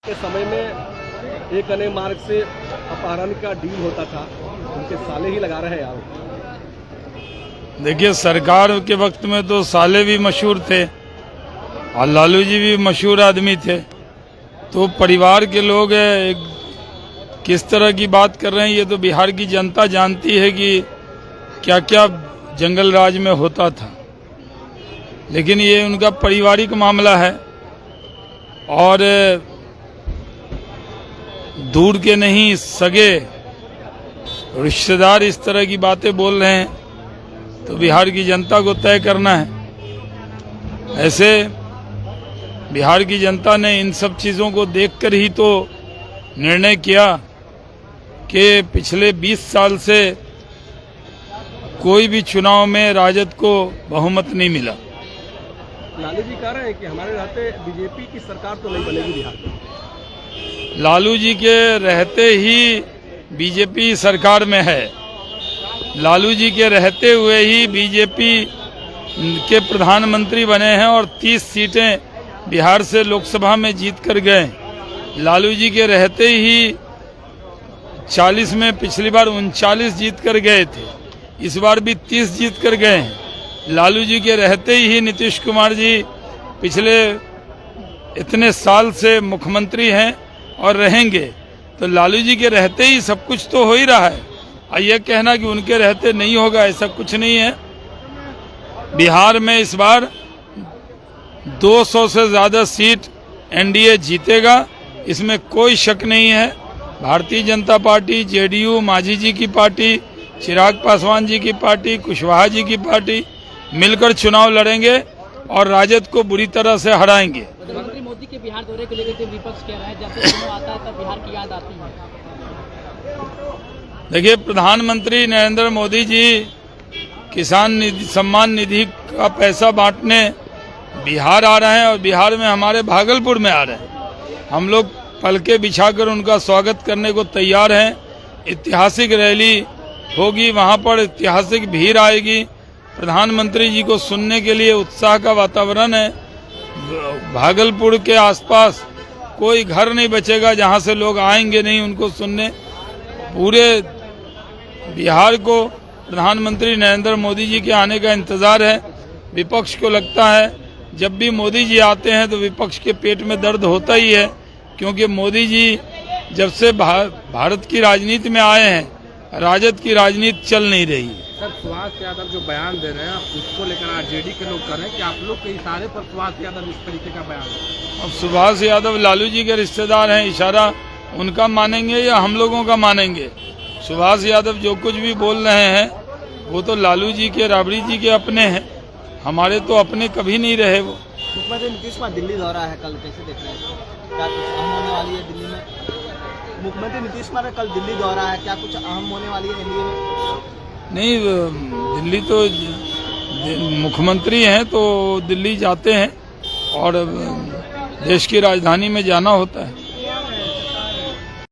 के समय में एक अने मार्ग से अपहरण का डील होता था, उनके साले ही लगा रहे हैं यार। देखिए, सरकार के वक्त में तो साले भी मशहूर थे और लालू जी भी मशहूर आदमी थे। तो परिवार के लोग किस तरह की बात कर रहे हैं ये तो बिहार की जनता जानती है कि क्या क्या जंगल राज में होता था। लेकिन ये उनका पारिवारिक मामला है और दूर के नहीं सगे रिश्तेदार इस तरह की बातें बोल रहे हैं तो बिहार की जनता को तय करना है। ऐसे बिहार की जनता ने इन सब चीज़ों को देखकर ही तो निर्णय किया कि पिछले 20 साल से कोई भी चुनाव में राजद को बहुमत नहीं मिला। लालू जी कह रहे हैं कि हमारे रहते बीजेपी की सरकार तो नहीं बनेगी बिहार में। लालू जी के रहते ही बीजेपी सरकार में है। लालू जी के रहते हुए ही बीजेपी के प्रधानमंत्री बने हैं और 30 सीटें बिहार से लोकसभा में जीत कर गए। लालू जी के रहते ही 40 में पिछली बार 39 जीत कर गए थे, इस बार भी 30 जीत कर गए हैं। लालू जी के रहते ही नीतीश कुमार जी पिछले इतने साल से मुख्यमंत्री हैं और रहेंगे। तो लालू जी के रहते ही सब कुछ तो हो ही रहा है। और यह कहना कि उनके रहते नहीं होगा, ऐसा कुछ नहीं है। बिहार में इस बार 200 से ज़्यादा सीट एनडीए जीतेगा, इसमें कोई शक नहीं है। भारतीय जनता पार्टी, जेडीयू, मांझी जी की पार्टी, चिराग पासवान जी की पार्टी, कुशवाहा जी की पार्टी मिलकर चुनाव लड़ेंगे और राजद को बुरी तरह से हराएंगे। प्रधानमंत्री मोदी के बिहार दौरे को लेकर विपक्ष कह रहा है जब चुनाव आता है तब बिहार की याद आती है। देखिए, प्रधानमंत्री नरेंद्र मोदी जी किसान सम्मान निधि का पैसा बांटने बिहार आ रहे हैं और बिहार में हमारे भागलपुर में आ रहे हैं। हम लोग पलके बिछाकर उनका स्वागत करने को तैयार हैं। ऐतिहासिक रैली होगी, वहां पर ऐतिहासिक भीड़ आएगी। प्रधानमंत्री जी को सुनने के लिए उत्साह का वातावरण है। भागलपुर के आसपास कोई घर नहीं बचेगा जहां से लोग आएंगे नहीं उनको सुनने। पूरे बिहार को प्रधानमंत्री नरेंद्र मोदी जी के आने का इंतजार है। विपक्ष को लगता है जब भी मोदी जी आते हैं तो विपक्ष के पेट में दर्द होता ही है, क्योंकि मोदी जी जब से भारत की राजनीति में आए हैं राजद की राजनीति चल नहीं रही। सर, सुभाष यादव जो बयान दे रहे हैं उसको लेकर आरजेडी के लोग कर रहे हैं कि आप लोग के इशारे पर सुभाष यादव इस तरीके का बयान है। अब सुभाष यादव लालू जी के रिश्तेदार हैं, इशारा उनका मानेंगे या हम लोगों का मानेंगे? सुभाष यादव जो कुछ भी बोल रहे हैं वो तो लालू जी के, राबड़ी जी के अपने हैं, हमारे तो अपने कभी नहीं रहे। वो मुख्यमंत्री नीतीश कुमार दिल्ली दौरा है कल, कैसे देख रहे हैं? क्या कुछ अहम होने वाली है दिल्ली में? मुख्यमंत्री नीतीश कुमार कल दिल्ली दौरा है, क्या कुछ अहम होने वाली है एनडीए में? नहीं, दिल्ली तो मुख्यमंत्री हैं तो दिल्ली जाते हैं और देश की राजधानी में जाना होता है।